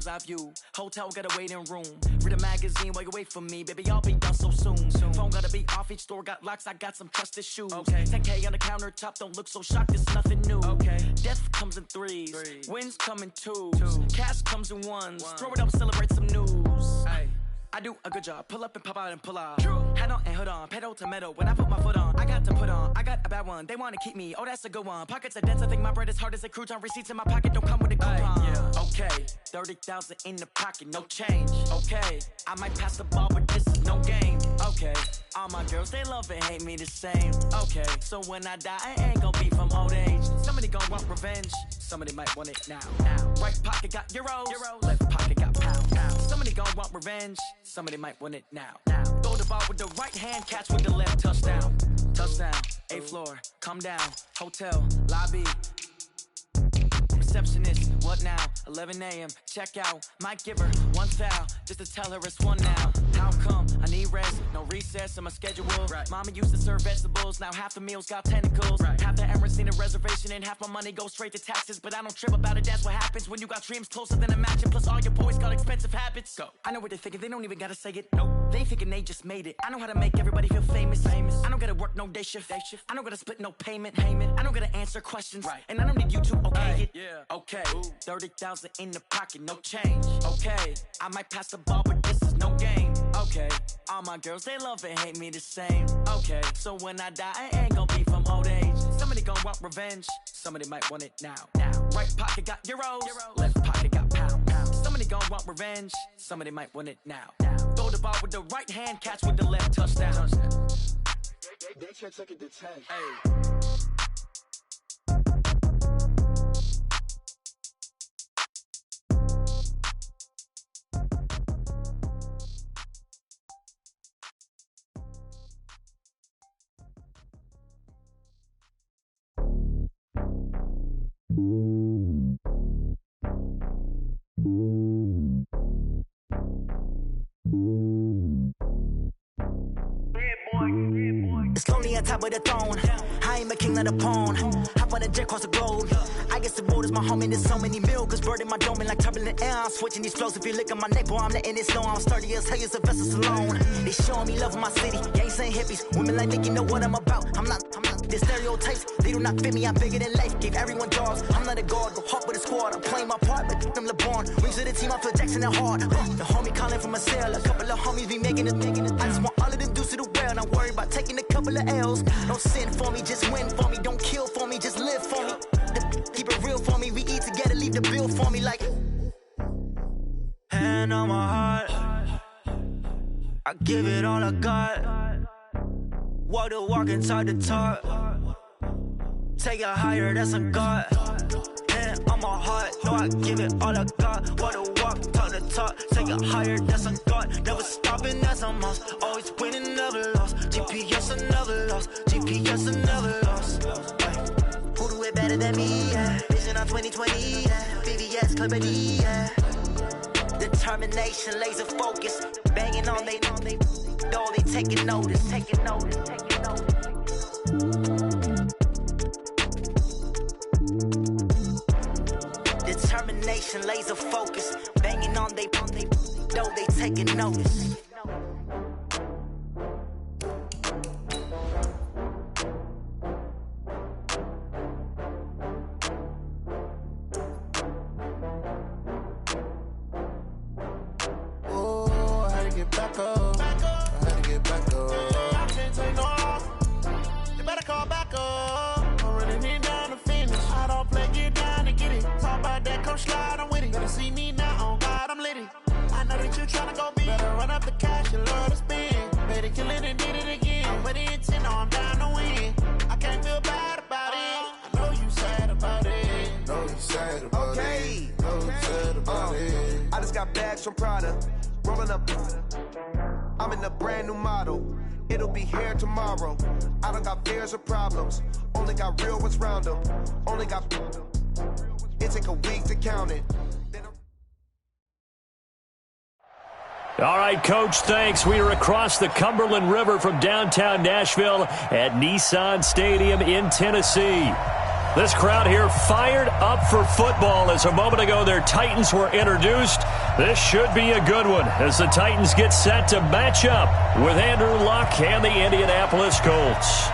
bird's eye view. Hotel got a waiting room. Read a magazine while you wait for me. Baby, I'll be done so soon. Phone gotta be off, each store got locks. I got some trusted shoes. Okay. 10K on the countertop, don't look so shocked, it's nothing new. Okay. Death comes in threes. Wins come in twos. Cash comes in ones. Throw it up, celebrate some news. Ay. I do a good job, pull up and pop out and pull off. Hat on and hood on, pedal to metal. When I put my foot on, I got to put on. I got a bad one, they wanna keep me. Oh, that's a good one. Pockets are dense, I think my bread is hard as a crouton. Receipts in my pocket don't come with a coupon. Yeah. Okay, 30,000 in the pocket, no change. Okay, I might pass the ball, but this is no game. Okay, all my girls, they love and hate me the same. Okay, so when I die, I ain't gonna be from old age. Somebody gon' want revenge, somebody might want it now. Right pocket got euros, left pocket got pounds. Somebody gon' want revenge, somebody might want it now. Throw the ball with the right hand, catch with the left, touchdown. Touchdown, 8th floor, come down, hotel, lobby. Receptionist, what now? 11 a.m., check out. Might give her one foul, just to tell her it's one now. How come? I need rest, no recess in my schedule. Right. Mama used to serve vegetables, now half the meals got tentacles. Right. Half the Emirates need a reservation and half my money goes straight to taxes. But I don't trip about it, that's what happens when you got dreams closer than a match. And plus all your boys got expensive habits. Go. I know what they're thinking, they don't even gotta say it. Nope. They ain't thinking they just made it. I know how to make everybody feel famous. I don't gotta work no day shift. I don't gotta split no payment. I don't gotta answer questions. Right. And I don't need you to okay it. Yeah. Okay, 30,000 in the pocket, no change. Okay, I might pass the ball, but this is no game. Okay, all my girls, they love and hate me the same. Okay, so when I die, I ain't gonna be from old age. Somebody gon' want revenge, somebody might want it now. Right pocket got euros, left pocket got pounds. Somebody gon' want revenge, somebody might want it now. Throw the ball with the right hand, catch with the left, touchdown. They can't take it to 10. Hey. It's lonely on top of the throne. I ain't a king of the pawn. Hop on a jet across the globe. I guess the road is my home and there's so many milk. Bird in my dome and like turbulent air. I'm switching these flows. If you look at my neck, boy, I'm letting it slow. I'm sturdy as hell, as a vessel alone. They showing me love in my city. Gangs ain't hippies. Women like Nick, you know what I'm about. I'm not. The stereotypes, they do not fit me. I'm bigger than life. Gave everyone jobs. I'm not a guard, go hard with a squad. I'm playing my part, but I'm LeBron. Rings of the team, I feel Jackson and hard. The homie calling from a cell. A couple of homies be making it. I just want all of them dudes to do well. Not worry about taking a couple of L's. Don't sin for me, just win for me. Don't kill for me, just live for me. Keep it real for me. We eat together, leave the bill for me like. Hand on my heart, I give it all I got. Walk the walk and talk the talk. Take it higher, that's a God. Hand on my heart, no, I give it all I got. Walk the walk, talk the talk. Take it higher, that's a God. Never stopping, that's a must. Always winning, never lost. GPS, I never lost. GPS, I never lost. Who do it better than me? Yeah. Vision on 2020. Yeah. VVS, Clarity. Yeah. Determination, laser focus. Banging on they know they taking notice. Taking notice. Determination, laser focus. Banging on they know they taking notice. From Prada, rolling up. I'm in a brand new model. It'll be here tomorrow. I don't got fears or problems. Only got real ones round them. Only got. It take a week to count it. All right, Coach, thanks. We are across the Cumberland River from downtown Nashville at Nissan Stadium in Tennessee. This crowd here fired up for football as a moment ago their Titans were introduced. This should be a good one as the Titans get set to match up with Andrew Luck and the Indianapolis Colts.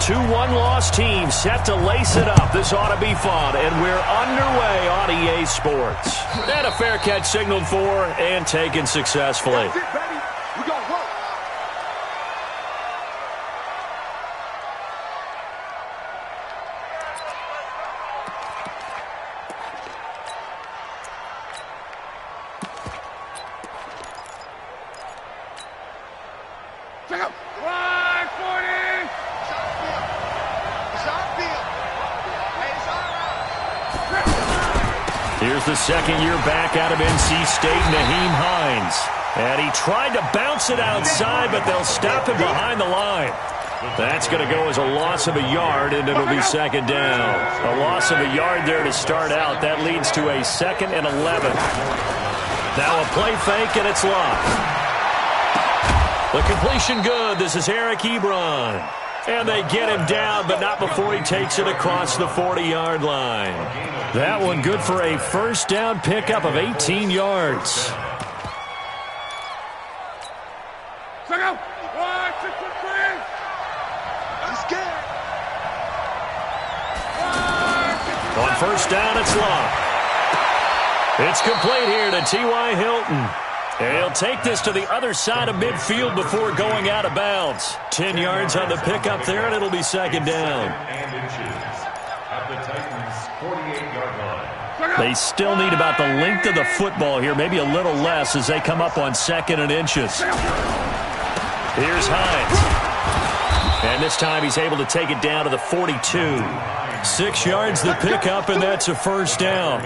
2 one-loss teams set to lace it up. This ought to be fun, and we're underway on EA Sports. And a fair catch signaled for and taken successfully. That's it, baby. We gonna work. Check out. 140. Here's the second-year back out of NC State, Naheem Hines. And he tried to bounce it outside, but they'll stop him behind the line. That's going to go as a loss of a yard, and it'll be second down. A loss of a yard there to start out. That leads to a 2nd and 11. Now a play fake, and it's locked. The completion good. This is Eric Ebron. And they get him down, but not before he takes it across the 40-yard line. That one good for a first down pickup of 18 yards. Check out. 1, 2, 3. Let's get it. On first down, it's locked. It's complete here to T.Y. Hilton. And he'll take this to the other side of midfield before going out of bounds. 10 yards on the pickup there, and it'll be second down. They still need about the length of the football here, maybe a little less as they come up on 2nd and inches. Here's Hines. And this time he's able to take it down to the 42. 6 yards the pickup, and that's a first down.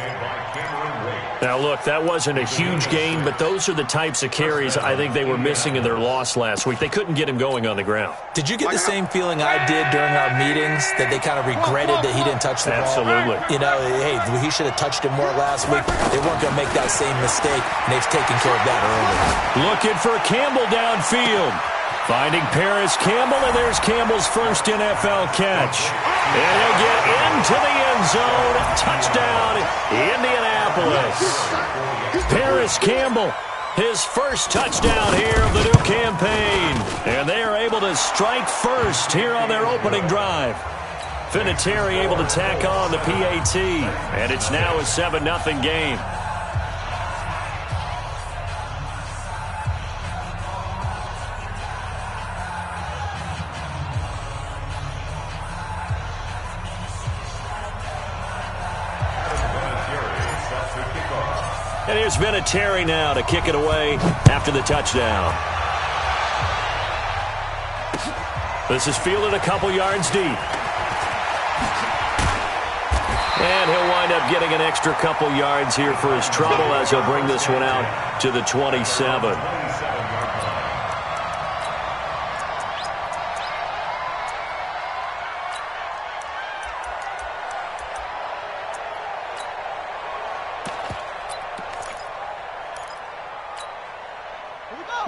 Now, look, that wasn't a huge gain, but those are the types of carries I think they were missing in their loss last week. They couldn't get him going on the ground. Did you get the same feeling I did during our meetings, that they kind of regretted that he didn't touch the ball? Absolutely. You know, hey, he should have touched it more last week. They weren't going to make that same mistake, and they've taken care of that early. Looking for Campbell downfield. Finding Paris Campbell, and there's Campbell's first NFL catch. And he'll get into the end zone. Touchdown, Indianapolis. Paris Campbell, his first touchdown here of the new campaign. And they are able to strike first here on their opening drive. Vinatieri able to tack on the PAT. And it's now a 7-0 game. And here's Vinatieri now to kick it away after the touchdown. This is fielded a couple yards deep. And he'll wind up getting an extra couple yards here for his trouble as he'll bring this one out to the 27.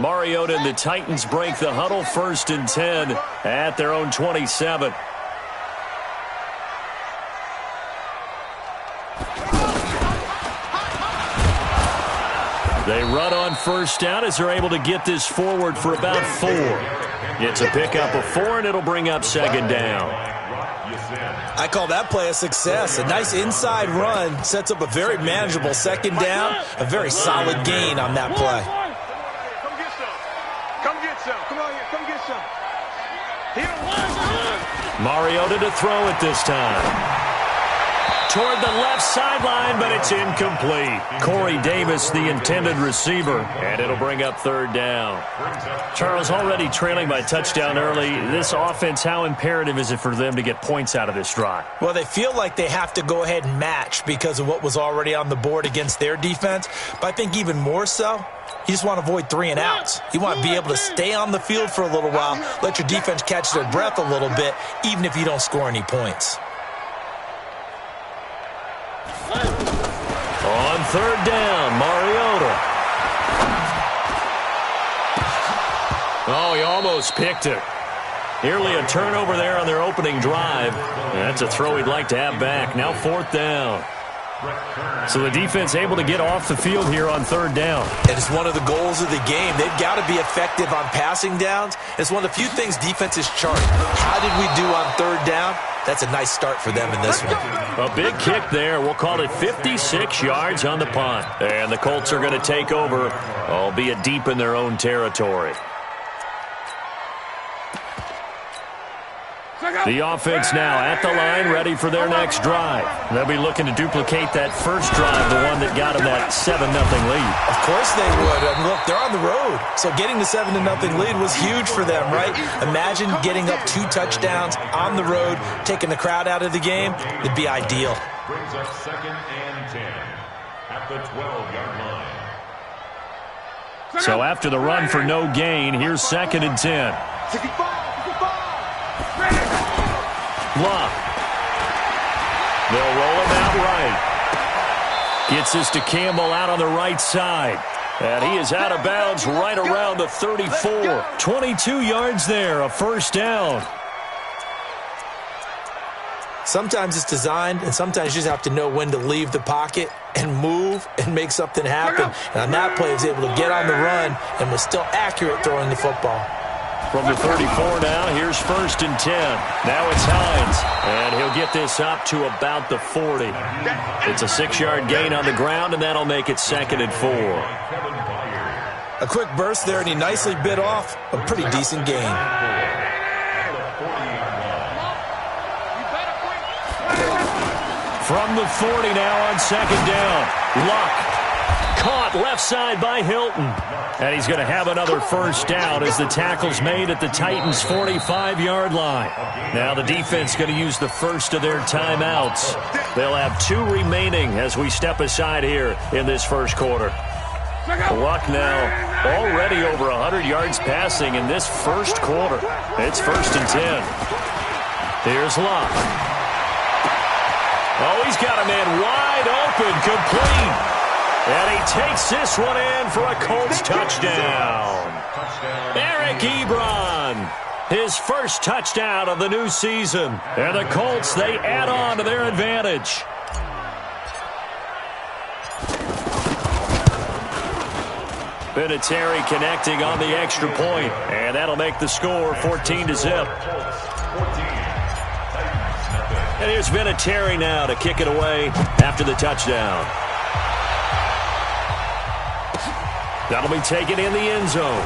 Mariota and the Titans break the huddle, 1st and 10 at their own 27. They run on first down as they're able to get this forward for about 4. It's a pickup of 4, and it'll bring up second down. I call that play a success. A nice inside run sets up a very manageable second down, a very solid gain on that play. Mariota to throw it this time. Toward the left sideline, but it's incomplete. Corey Davis, the intended receiver, and it'll bring up 3rd down. Charles, already trailing by touchdown early. This offense, how imperative is it for them to get points out of this drive? Well, they feel like they have to go ahead and match because of what was already on the board against their defense. But I think even more so, you just want to avoid 3 and outs. You want to be able to stay on the field for a little while, let your defense catch their breath a little bit, even if you don't score any points. On 3rd down, Mariota. Oh, he almost picked it. Nearly a turnover there on their opening drive. That's a throw he'd like to have back. Now 4th down. So the defense able to get off the field here on 3rd down. And it's one of the goals of the game. They've got to be effective on passing downs. It's one of the few things defenses chart. How did we do on 3rd down? That's a nice start for them in this one. A big kick there. We'll call it 56 yards on the punt. And the Colts are going to take over, albeit deep in their own territory. The offense now at the line, ready for their next drive. They'll be looking to duplicate that first drive, the one that got them that 7-0 lead. Of course they would. I mean, look, they're on the road. So getting the 7-0 lead was huge for them, right? Imagine getting up 2 touchdowns on the road, taking the crowd out of the game. It'd be ideal. Brings up 2nd and 10 at the 12-yard line. So after the run for no gain, here's 2nd and 10. Luck. They'll roll him out right. Gets this to Campbell out on the right side. And he is out of bounds right around the 34. 22 yards there, a 1st down. Sometimes it's designed, and sometimes you just have to know when to leave the pocket and move and make something happen. And on that play, he was able to get on the run and was still accurate throwing the football. From the 34 now, here's 1st and 10. Now it's Hines, and he'll get this up to about the 40. It's a 6-yard gain on the ground, and that'll make it 2nd and 4. A quick burst there, and he nicely bit off a pretty decent gain. From the 40 now on 2nd down. Luck. Caught left side by Hilton. And he's going to have another 1st down as the tackle's made at the Titans' 45-yard line. Now the defense going to use the first of their timeouts. They'll have 2 remaining as we step aside here in this first quarter. Luck now already over 100 yards passing in this first quarter. It's 1st and 10. Here's Luck. Oh, he's got a man wide open, complete. And he takes this one in for a Colts touchdown. Eric Ebron, his first touchdown of the new season. And the Colts, they add on to their advantage. Vinatieri connecting on the extra point, and that'll make the score 14-0. And here's Vinatieri now to kick it away after the touchdown. That'll be taken in the end zone.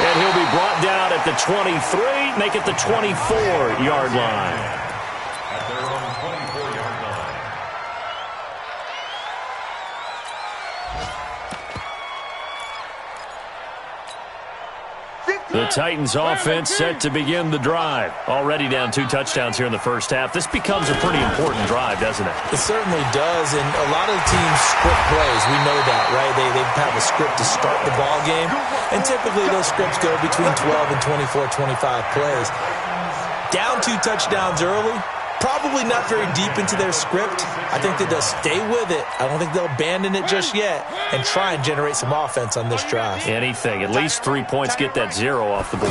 And he'll be brought down at the 23, make it the 24-yard line. At their own 24-yard line. The Titans offense set to begin the drive. Already down 2 touchdowns here in the first half. This becomes a pretty important drive, doesn't it? It certainly does, and a lot of the teams script plays. We know that, right? They have a script to start the ball game, and typically those scripts go between 12 and 24, 25 plays. Down 2 touchdowns early, probably not very deep into their script. I think that they'll stay with it. I don't think they'll abandon it just yet and try and generate some offense on this drive. Anything. At least 3 points, get that 0 off the board.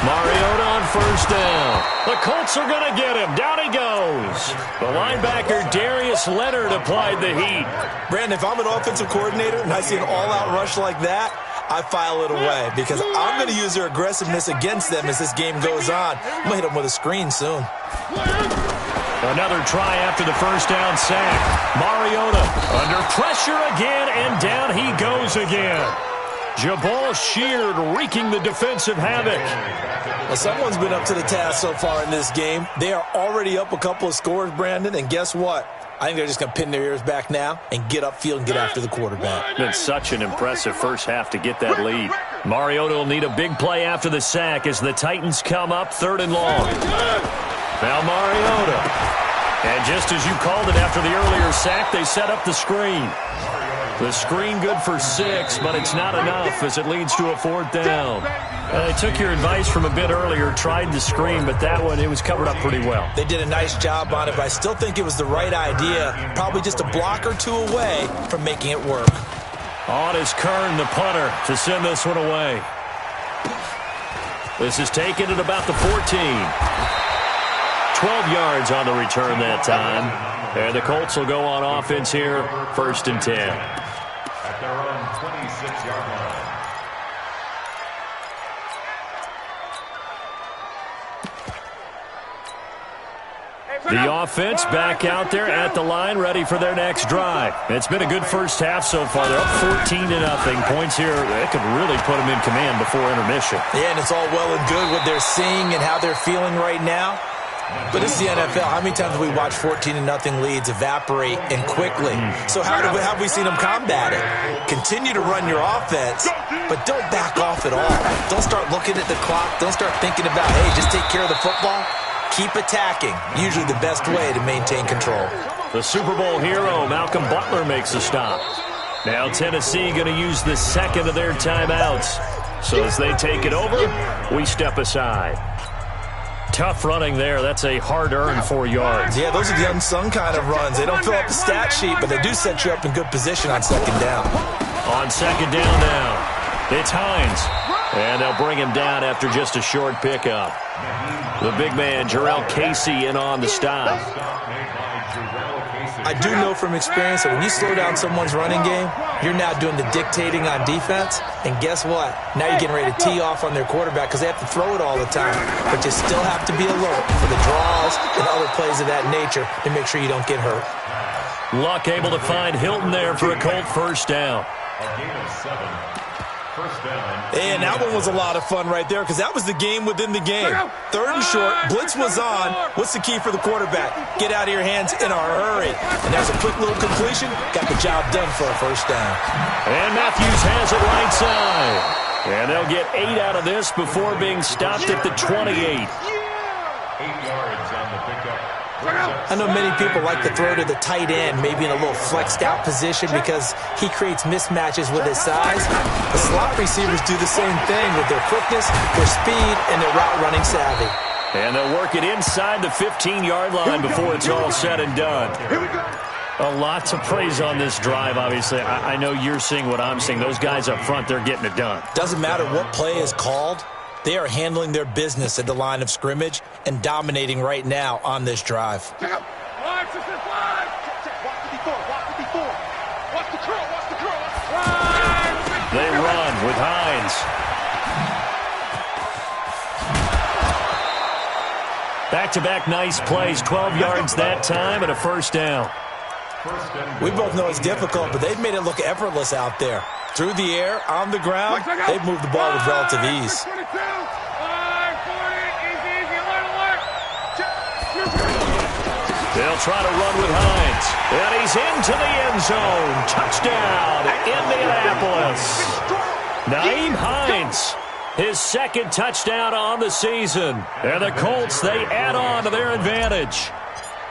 Mariota on 1st down. The Colts are going to get him. Down he goes. The linebacker, Darius Leonard, applied the heat. Brandon, if I'm an offensive coordinator and I see an all-out rush like that, I file it away because I'm going to use their aggressiveness against them as this game goes on. I'm going to hit them with a screen soon. Another try after the 1st down sack. Mariota under pressure again, and down he goes again. Jabal Sheard wreaking the defensive havoc. Well, someone's been up to the task so far in this game. They are already up a couple of scores, Brandon, and guess what? I think they're just going to pin their ears back now and get upfield and get after the quarterback. Been such an impressive first half to get that lead. Mariota will need a big play after the sack as the Titans come up 3rd and long. Now Mariota. And just as you called it after the earlier sack, they set up the screen. The screen good for 6, but it's not enough as it leads to a 4th down. They took your advice from a bit earlier, tried the screen, but that one, it was covered up pretty well. They did a nice job on it, but I still think it was the right idea. Probably just a block or 2 away from making it work. On is Kern, the punter, to send this one away. This is taken at about the 14. 12 yards on the return that time. And the Colts will go on offense here, 1st and 10. At their own 26-yard line. The offense back out there at the line, ready for their next drive. It's been a good first half so far. They're up 14-0. Points here, that could really put them in command before intermission. Yeah, and it's all well and good what they're seeing and how they're feeling right now. But it's the NFL. How many times have we watched 14-0 leads evaporate and quickly? So how have we seen them combat it? Continue to run your offense, but don't back off at all. Don't start looking at the clock. Don't start thinking about, hey, just take care of the football. Keep attacking. Usually the best way to maintain control. The Super Bowl hero, Malcolm Butler, makes a stop. Now Tennessee going to use the second of their timeouts. So as they take it over, we step aside. Tough running there. That's a hard-earned 4 yards. Yeah, those are the unsung kind of runs. They don't fill up the stat sheet, but they do set you up in good position on second down. On second down now, it's Hines. And they'll bring him down after just a short pickup. The big man, Jarrell Casey, in on the stop. I do know from experience that when you slow down someone's running game, you're now doing the dictating on defense. And guess what? Now you're getting ready to tee off on their quarterback because they have to throw it all the time. But you still have to be alert for the draws and other plays of that nature to make sure you don't get hurt. Luck able to find Hilton there for a Colt first down. A gain of 7. First down. And that one was a lot of fun right there because that was the game within the game. 3rd and short, blitz was on. What's the key for the quarterback? Get out of your hands in a hurry. And there's a quick little completion. Got the job done for a first down. And Matthews has it right side. And they'll get 8 out of this before being stopped at the 28. 8 yards on the pickup. I know many people like to throw to the tight end, maybe in a little flexed out position because he creates mismatches with his size. The slot receivers do the same thing with their quickness, their speed, and their route running savvy. And they'll work it inside the 15-yard line before it's all said and done. A lot to praise on this drive, obviously. I know you're seeing what I'm seeing. Those guys up front, they're getting it done. Doesn't matter what play is called. They are handling their business at the line of scrimmage and dominating right now on this drive. Watch the curl. They run with Hines. Back-to-back nice plays, 12 yards that time and a first down. We both know it's difficult, but they've made it look effortless out there. Through the air, on the ground, they've moved the ball with relative ease. They'll try to run with Hines. And he's into the end zone. Touchdown, Indianapolis. Nyheim Hines, his 2nd touchdown on the season. And the Colts, they add on to their advantage.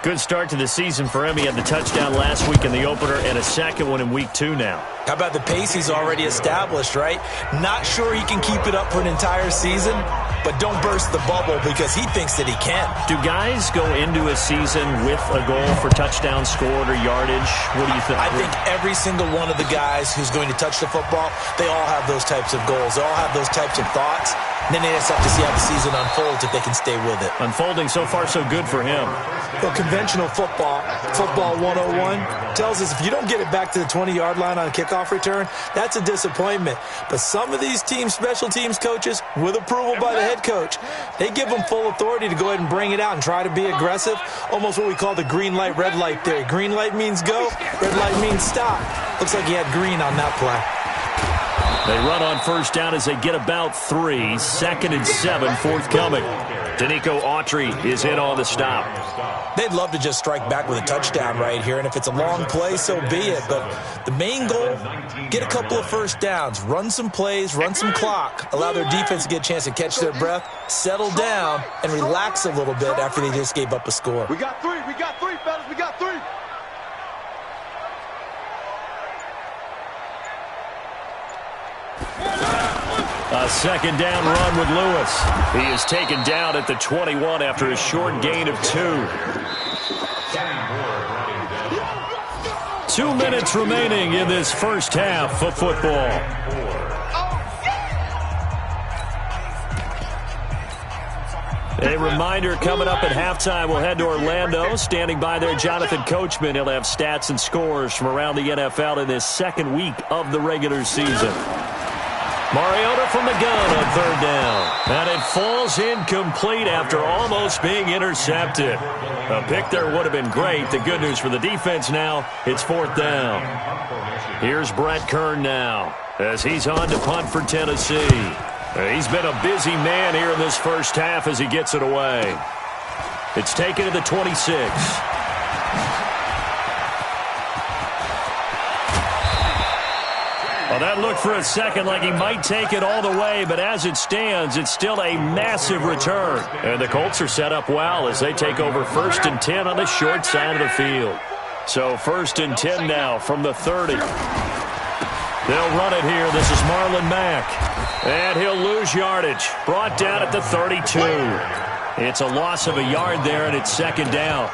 Good start to the season for him. He had the touchdown last week in the opener and a 2nd one in week 2 now. How about the pace he's already established, right? Not sure he can keep it up for an entire season, but don't burst the bubble because he thinks that he can. Do guys go into a season with a goal for touchdown scored or yardage? What do you think? I think every single one of the guys who's going to touch the football, they all have those types of goals. They all have those types of thoughts. And then they just have to see how the season unfolds if they can stay with it. Unfolding so far so good for him. Well, conventional football 101, tells us if you don't get it back to the 20-yard line on a kickoff return, that's a disappointment. But some of these teams, special teams coaches, with approval by the head coach, they give them full authority to go ahead and bring it out and try to be aggressive, almost what we call the green light, red light theory. Green light means go, red light means stop. Looks like he had green on that play. They run on first down as they get about 3. 2nd and 7 forthcoming. Danico Autry is in on the stop. They'd love to just strike back with a touchdown right here, and if it's a long play, so be it. But the main goal, get a couple of first downs, run some plays, run some clock, allow their defense to get a chance to catch their breath, settle down, and relax a little bit after they just gave up a score. We got 3, fellas, we got 3. A 2nd down run with Lewis. He is taken down at the 21 after a short gain of 2. 2 minutes remaining in this first half of football. A reminder, coming up at halftime, we'll head to Orlando. Standing by there, Jonathan Coachman. He'll have stats and scores from around the NFL in this second week of the regular season. Mariota from the gun on third down. And it falls incomplete after almost being intercepted. A pick there would have been great. The good news for the defense now, it's fourth down. Here's Brett Kern now as he's on to punt for Tennessee. He's been a busy man here in this first half as he gets it away. It's taken to the 26. Well, that looked for a second like he might take it all the way, but as it stands, it's still a massive return. And the Colts are set up well as they take over 1st and 10 on the short side of the field. So 1st and 10 now from the 30. They'll run it here. This is Marlon Mack. And he'll lose yardage. Brought down at the 32. It's a loss of a yard there, and it's second down.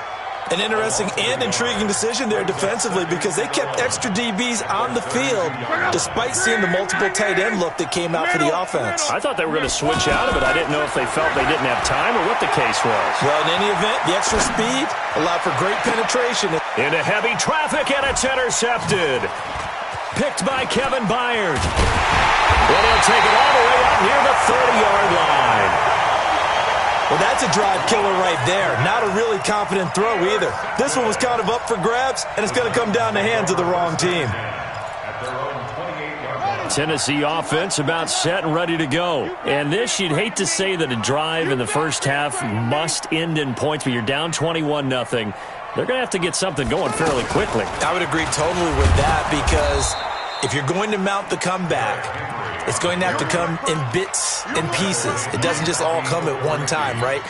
An interesting and intriguing decision there defensively because they kept extra DBs on the field despite seeing the multiple tight end look that came out for the offense. I thought they were going to switch out of it. I didn't know if they felt they didn't have time or what the case was. Well, in any event, the extra speed allowed for great penetration. Into heavy traffic, and it's intercepted. Picked by Kevin Byard. Well, he'll take it all the way up near the 30-yard line. Well, that's a drive killer right there. Not a really confident throw either. This one was kind of up for grabs, and it's going to come down the hands of the wrong team. Tennessee offense about set and ready to go. And this, you'd hate to say that a drive in the first half must end in points, but you're down 21-0. They're going to have to get something going fairly quickly. I would agree totally with that because if you're going to mount the comeback, it's going to have to come in bits and pieces. It doesn't just all come at one time, right?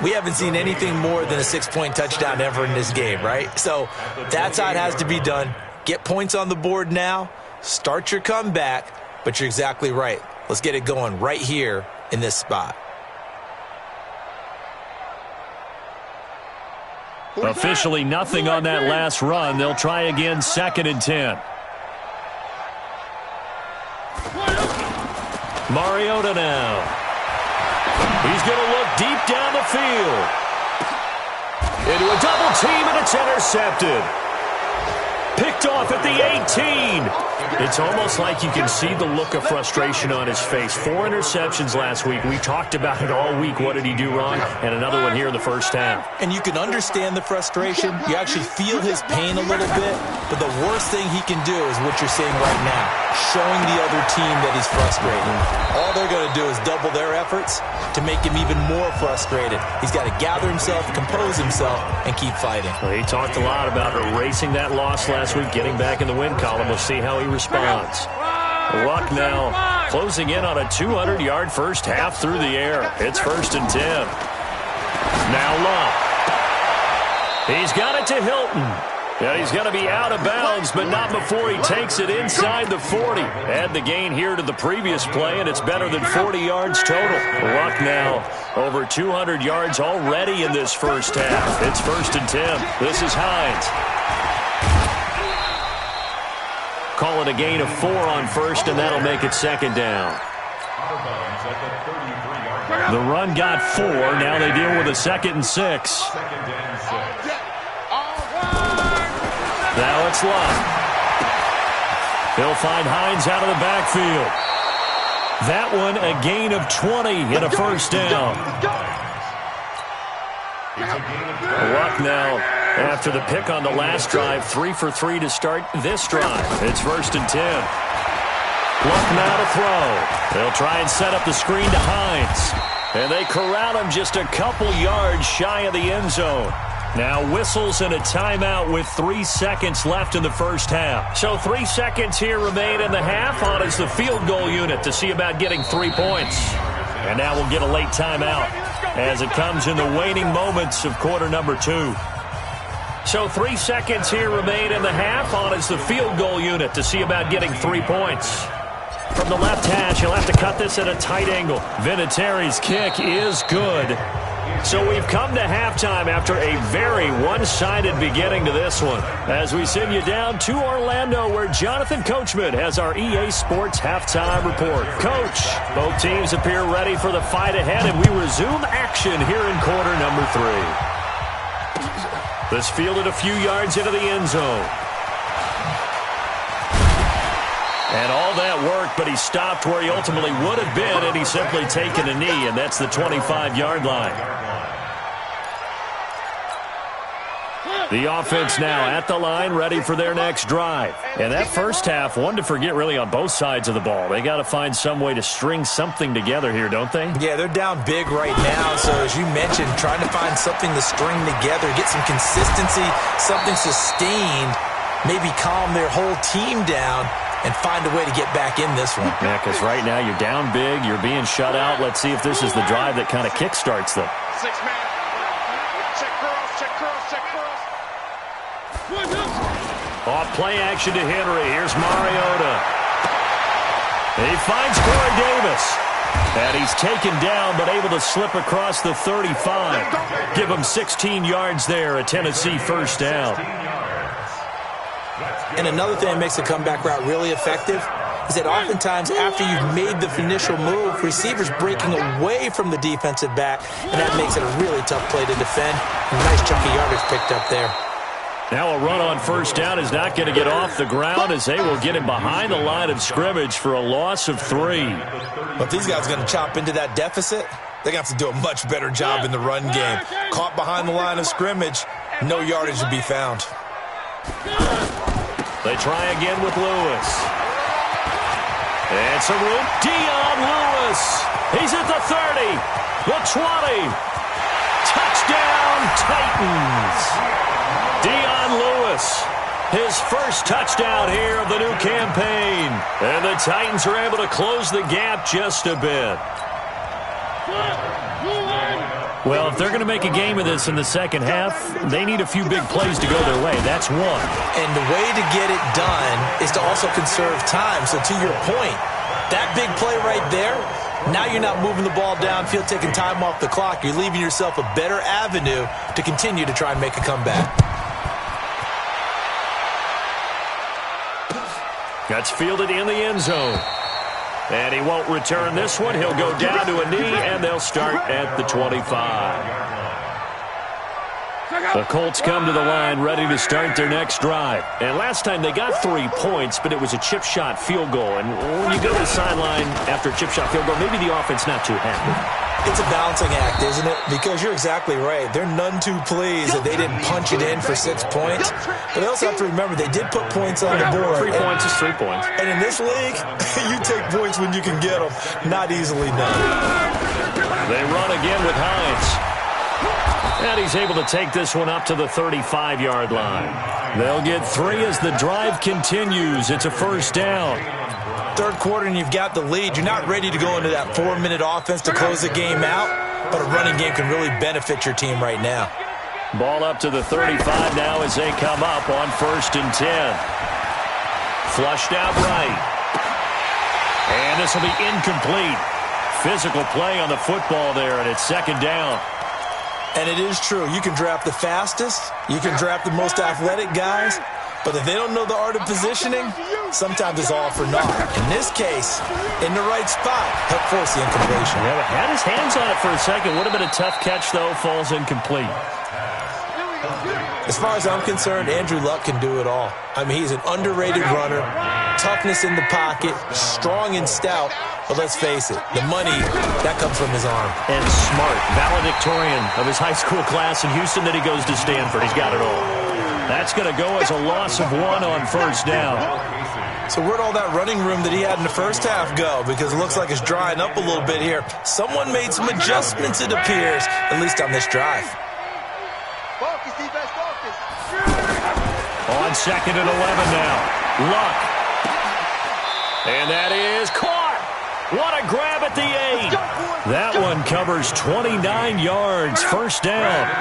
We haven't seen anything more than a 6-point touchdown ever in this game, right? So that's how it has to be done. Get points on the board now. Start your comeback. But you're exactly right. Let's get it going right here in this spot. Officially nothing on that last run. They'll try again 2nd and 10. Mariota now. He's going to look deep down the field. Into a double team, and it's intercepted. Picked off at the 18. It's almost like you can see the look of frustration on his face. 4 interceptions last week. We talked about it all week. What did he do wrong? And another one here in the first half. And you can understand the frustration. You actually feel his pain a little bit. But the worst thing he can do is what you're seeing right now, showing the other team that he's frustrated. All they're going to do is double their efforts to make him even more frustrated. He's got to gather himself, compose himself, and keep fighting. Well, he talked a lot about erasing that loss last week, getting back in the win column. We'll see how he responds. Luck now closing in on a 200-yard first half through the air. It's 1st and 10. Now Luck. He's got it to Hilton. Yeah, he's going to be out of bounds, but not before he takes it inside the 40. Add the gain here to the previous play, and it's better than 40 yards total. Luck now over 200 yards already in this first half. It's 1st and 10. This is Hines. Call it a gain of 4 on first, and that'll make it 2nd down. The run got 4. Now they deal with a 2nd and 6. Now it's Luck. He'll find Hines out of the backfield. That one a gain of 20 and a first down. Luck now, after the pick on the last drive, 3 for 3 to start this drive. It's 1st and 10. Luck now to throw. They'll try and set up the screen to Hines. And they corral him just a couple yards shy of the end zone. Now whistles and a timeout with 3 seconds left in the first half. So 3 seconds here remain in the half. On is the field goal unit to see about getting 3 points. And now we'll get a late timeout as it comes in the waning moments of quarter number 2. So 3 seconds here remain in the half. On is the field goal unit to see about getting 3 points. From the left hash, he'll have to cut this at a tight angle. Vinatieri's kick is good. So we've come to halftime after a very one-sided beginning to this one. As we send you down to Orlando, where Jonathan Coachman has our EA Sports halftime report. Coach, both teams appear ready for the fight ahead, and we resume action here in quarter number 3. This fielded a few yards into the end zone. And all that worked, but he stopped where he ultimately would have been, and he's simply taken a knee, and that's the 25-yard line. The offense now at the line, ready for their next drive. And that first half, one to forget really on both sides of the ball. They got to find some way to string something together here, don't they? Yeah, they're down big right now. So as you mentioned, trying to find something to string together, get some consistency, something sustained, maybe calm their whole team down and find a way to get back in this one. Yeah, because right now you're down big, you're being shut out. Let's see if this is the drive that kind of kickstarts them. 6-man. Check cross, check cross, check cross. Off play action to Henry. Here's Mariota. He finds Corey Davis. And he's taken down, but able to slip across the 35. Give him 16 yards there, a Tennessee first down. And another thing that makes the comeback route really effective is that oftentimes after you've made the initial move, receivers breaking away from the defensive back, and that makes it a really tough play to defend. A nice chunk of yardage picked up there. Now a run on first down is not going to get off the ground as they will get him behind the line of scrimmage for a loss of 3. But these guys are going to chop into that deficit. They're going to have to do a much better job in the run game. Caught behind the line of scrimmage, no yardage to be found. They try again with Lewis. It's a room. Dion Lewis. He's at the 30, the 20. Touchdown, Titans. Dion Lewis, his first touchdown here of the new campaign. And the Titans are able to close the gap just a bit. Well, if they're going to make a game of this in the second half, they need a few big plays to go their way. That's one. And the way to get it done is to also conserve time. So to your point, that big play right there, now you're not moving the ball downfield, taking time off the clock. You're leaving yourself a better avenue to continue to try and make a comeback. That's fielded in the end zone. And he won't return this one. He'll go down to a knee, and they'll start at the 25. The Colts come to the line ready to start their next drive. And last time they got 3 points, but it was a chip shot field goal. And when you go to the sideline after a chip shot field goal, maybe the offense not too happy. It's a balancing act, isn't it? Because you're exactly right. They're none too pleased that they didn't punch it in for 6 points. But they also have to remember they did put points on the board. 3 points is 3 points. And in this league, you take points when you can get them. Not easily done. They run again with Hines. And he's able to take this one up to the 35-yard line. They'll get 3 as the drive continues. It's a first down. Third quarter and you've got the lead. You're not ready to go into that 4-minute offense to close the game out, but a running game can really benefit your team right now. Ball up to the 35 now as they come up on 1st and 10. Flushed out right. And this will be incomplete. Physical play on the football there, and it's 2nd down. And it is true. You can draft the fastest. You can draft the most athletic guys. But if they don't know the art of positioning, sometimes it's all for naught. In this case, in the right spot, help force the incompletion. Yeah, had his hands on it for a second. Would have been a tough catch, though. Falls incomplete. As far as I'm concerned, Andrew Luck can do it all. I mean, he's an underrated runner, toughness in the pocket, strong and stout. But let's face it, the money, that comes from his arm. And smart, valedictorian of his high school class in Houston, then he goes to Stanford. He's got it all. That's going to go as a loss of 1 on 1st down. So where'd all that running room that he had in the first half go? Because it looks like it's drying up a little bit here. Someone made some adjustments, it appears, at least on this drive. Focus, defense, focus. On 2nd and 11 now. Luck. And that is caught. What a grab at the 8. That one covers 29 yards. First down.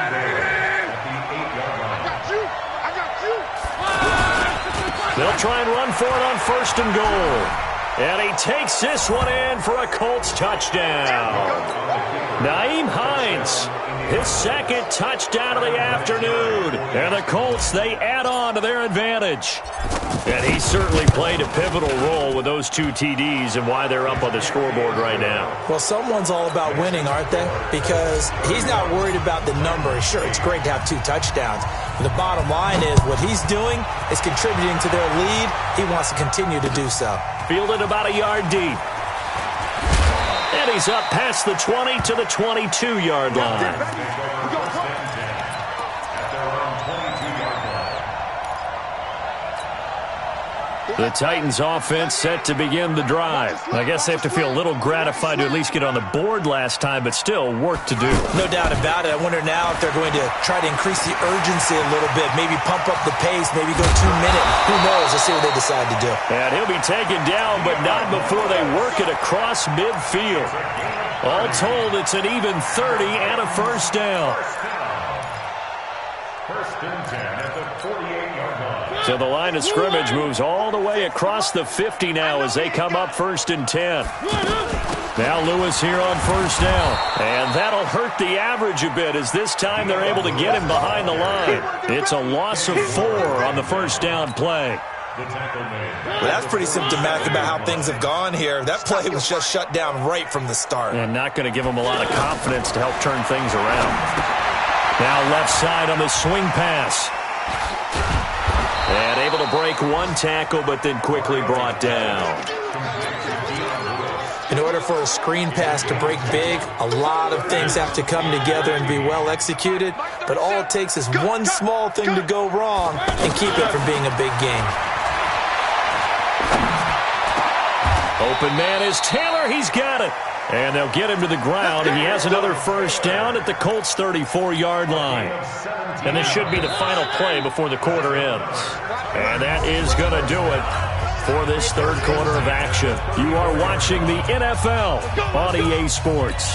They'll try and run for it on 1st and goal. And he takes this one in for a Colts touchdown. Nyheim Hines, his second touchdown of the afternoon. And the Colts, they add on to their advantage. And he certainly played a pivotal role with those 2 TDs and why they're up on the scoreboard right now. Well, someone's all about winning, aren't they? Because he's not worried about the number. Sure, it's great to have 2 touchdowns. But the bottom line is what he's doing is contributing to their lead. He wants to continue to do so. Fielded about a yard deep. And he's up past the 20 to the 22-yard line. The Titans offense set to begin the drive. I guess they have to feel a little gratified to at least get on the board last time, but still work to do. No doubt about it. I wonder now if they're going to try to increase the urgency a little bit, maybe pump up the pace, maybe go 2-minute. Who knows? Let's see what they decide to do. And he'll be taken down, but not before they work it across midfield. All told, it's an even 30 and a first down. First and 10 at the 48-yard line. So the line of scrimmage moves all the way across the 50 now as they come up first and 10. Now Lewis here on first down. And that'll hurt the average a bit as this time they're able to get him behind the line. It's a loss of 4 on the first down play. Well, that's pretty symptomatic about how things have gone here. That play was just shut down right from the start. And not going to give them a lot of confidence to help turn things around. Now left side on the swing pass. And able to break 1 tackle, but then quickly brought down. In order for a screen pass to break big, a lot of things have to come together and be well executed. But all it takes is one small thing to go wrong and keep it from being a big game. Open man is Taylor. He's got it. And they'll get him to the ground, and he has another first down at the Colts' 34-yard line. And this should be the final play before the quarter ends. And that is going to do it for this third quarter of action. You are watching the NFL on EA Sports.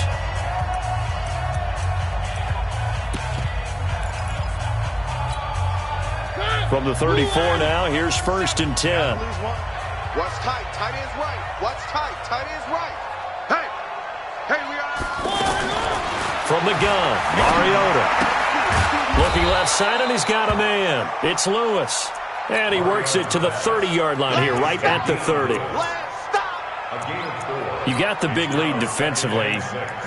From the 34 now, here's first and 10. What's tight? Tight end's right. What's tight? Tight end's right. Hey, we are. From the gun, Mariota. Looking left side, and he's got a man. It's Lewis. And he works it to the 30-yard line here, right at the 30. You got the big lead defensively.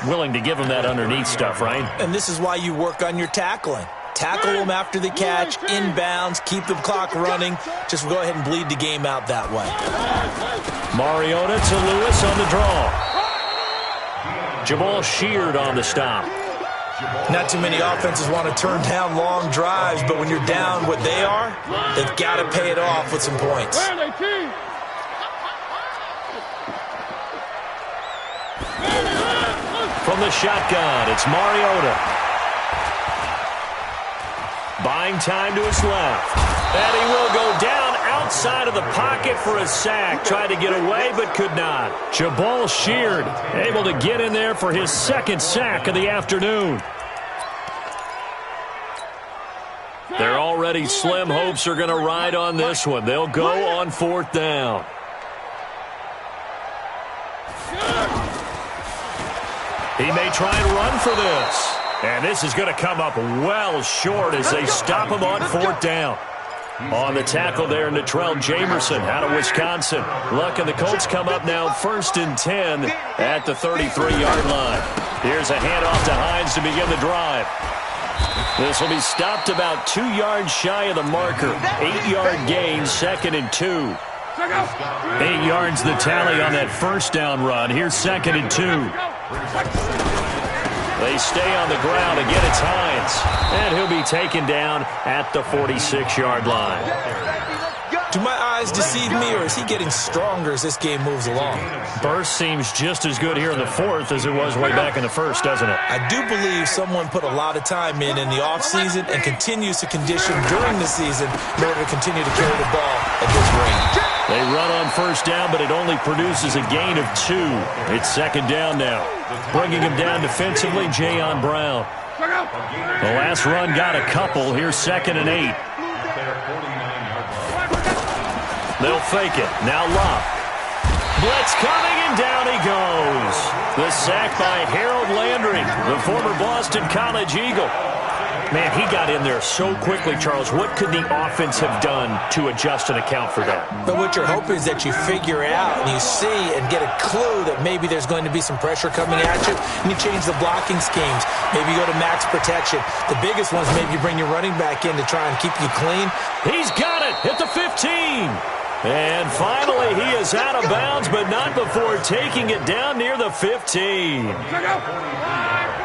Willing to give him that underneath stuff, right? And this is why you work on your tackling. Tackle them after the catch, inbounds, keep the clock running. Just go ahead and bleed the game out that way. Mariota to Lewis on the draw. Jamal Sheard on the stop. Not too many offenses want to turn down long drives, but when you're down what they are, they've got to pay it off with some points. From the shotgun, it's Mariota. Buying time to his left. And he will go down outside of the pocket for a sack. Tried to get away, but could not. Jamal Sheard able to get in there for his second sack of the afternoon. Their already slim hopes are going to ride on this one. They'll go on fourth down. He may try and run for this. And this is going to come up well short as they stop him on fourth down. On the tackle there, Natrell Jamerson out of Wisconsin. Luck and the Colts come up now first and 10 at the 33-yard line. Here's a handoff to Hines to begin the drive. This will be stopped about 2 yards shy of the marker. 8-yard gain, second and 2. 8 yards the tally on that first down run. Here's second and 2. They stay on the ground. Again, it's Hines. And he'll be taken down at the 46-yard line. Do my eyes deceive me, or is he getting stronger as this game moves along? Burst seems just as good here in the fourth as it was way back in the first, doesn't it? I do believe someone put a lot of time in the offseason and continues to condition during the season in order to continue to carry the ball at this rate. They run on first down, but it only produces a gain of 2. It's second down now. Bringing him down defensively, Jayon Brown. The last run got a couple. Here's second and 8. They'll fake it. Now Locke. blitz coming, and down he goes. The sack by Harold Landry, the former Boston College Eagle. Man, he got in there so quickly, Charles. What could the offense have done to adjust and account for that? But what you're hoping is that you figure out and you see and get a clue that maybe there's going to be some pressure coming at you, and you change the blocking schemes. Maybe you go to max protection. The biggest ones, maybe you bring your running back in to try and keep you clean. He's got it at the 15. And finally, he is out of bounds, but not before taking it down near the 15.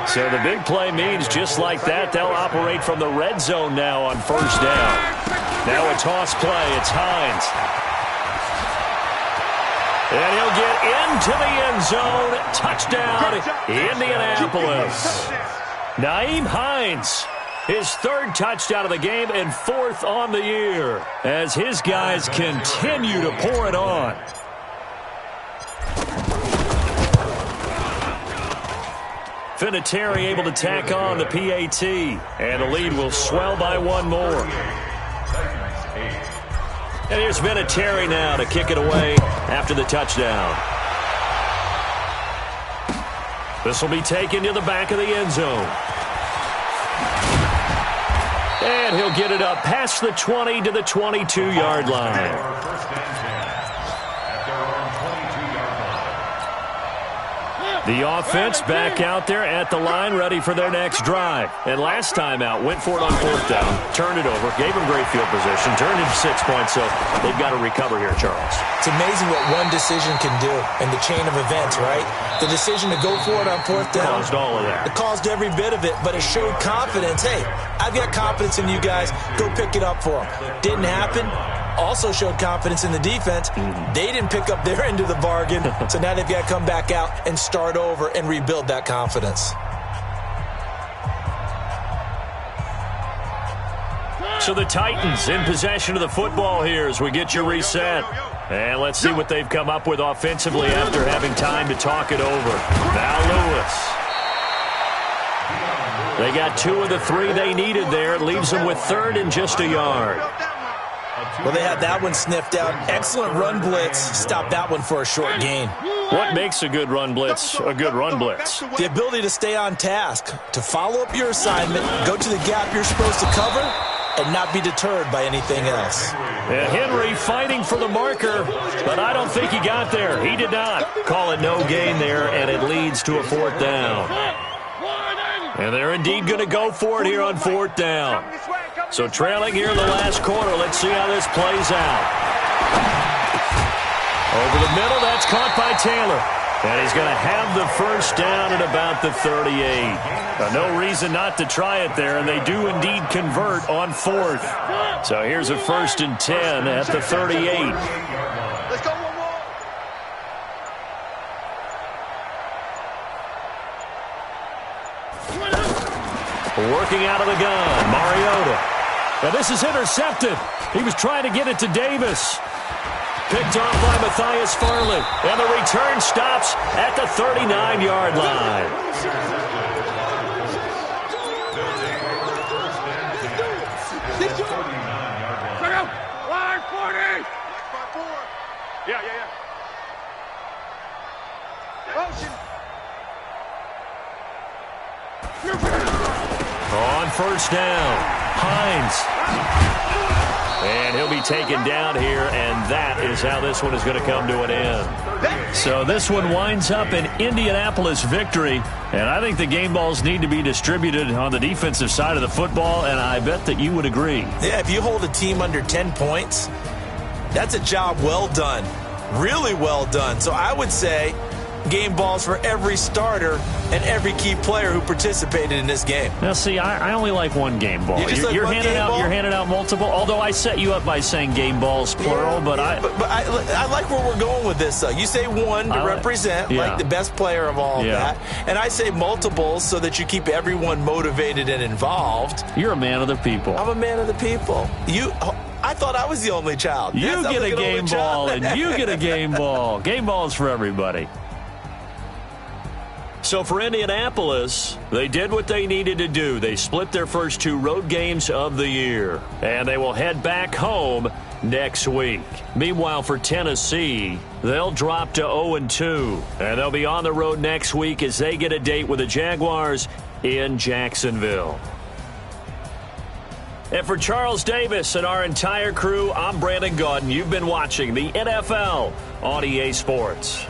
So the big play means just like that, they'll operate from the red zone now on first down. Now a toss play. It's Hines. And he'll get into the end zone. Touchdown, Indianapolis. Nyheim Hines, his third touchdown of the game and fourth on the year as his guys continue to pour it on. Vinatieri able to tack on the PAT, and the lead will swell by one more. And here's Vinatieri now to kick it away after the touchdown. This will be taken to the back of the end zone. And he'll get it up past the 20 to the 22-yard line. The offense back out there at the line, ready for their next drive. And last time out, went for it on fourth down, turned it over, gave them great field position, turned into 6 points, so they've got to recover here, Charles. It's amazing what one decision can do in the chain of events, right? The decision to go for it on fourth down. Caused all of that. It caused every bit of it, but it showed confidence. Hey, I've got confidence in you guys. Go pick it up for them. Didn't happen. Also showed confidence in the defense. They didn't pick up their end of the bargain, so now they've got to come back out and start over and rebuild that confidence. So the Titans in possession of the football here as we get you reset. And let's see what they've come up with offensively after having time to talk it over. Now Lewis. They got 2 of the 3 they needed there. It leaves them with third and just a yard. Well, they had that one sniffed out. Excellent run blitz. Stop that one for a short gain. What makes a good run blitz a good run blitz? The ability to stay on task, to follow up your assignment, go to the gap you're supposed to cover, and not be deterred by anything else. And Henry fighting for the marker, but I don't think he got there. He did not. Call it no gain there, and it leads to a fourth down. And they're indeed going to go for it here on fourth down. So trailing here in the last quarter. Let's see how this plays out. Over the middle, that's caught by Taylor. And he's going to have the first down at about the 38. No reason not to try it there, and they do indeed convert on fourth. So here's a 1st and 10 at the 38. Let's go one more. Working out of the gun, Mariota. Now this is intercepted. He was trying to get it to Davis. Picked off by Matthias Farley. And the return stops at the 39-yard line. Line 40. Yeah. On first down, Hines. And he'll be taken down here, and that is how this one is going to come to an end. So this one winds up an Indianapolis victory, and I think the game balls need to be distributed on the defensive side of the football, and I bet that you would agree. Yeah, if you hold a team under 10 points, that's a job well done, really well done. So I would say game balls for every starter and every key player who participated in this game. Now, see, I only like one game ball. You're handing out multiple, although I set you up by saying game balls, plural, but I like where we're going with this, though. You say one to represent, like the best player of all of that, and I say multiples so that you keep everyone motivated and involved. You're a man of the people. I'm a man of the people. I thought I was the only child. You get a game ball, and you get a game ball. Game balls for everybody. So for Indianapolis, they did what they needed to do. They split their first 2 road games of the year, and they will head back home next week. Meanwhile, for Tennessee, they'll drop to 0-2, and they'll be on the road next week as they get a date with the Jaguars in Jacksonville. And for Charles Davis and our entire crew, I'm Brandon Gaudin. You've been watching the NFL on EA Sports.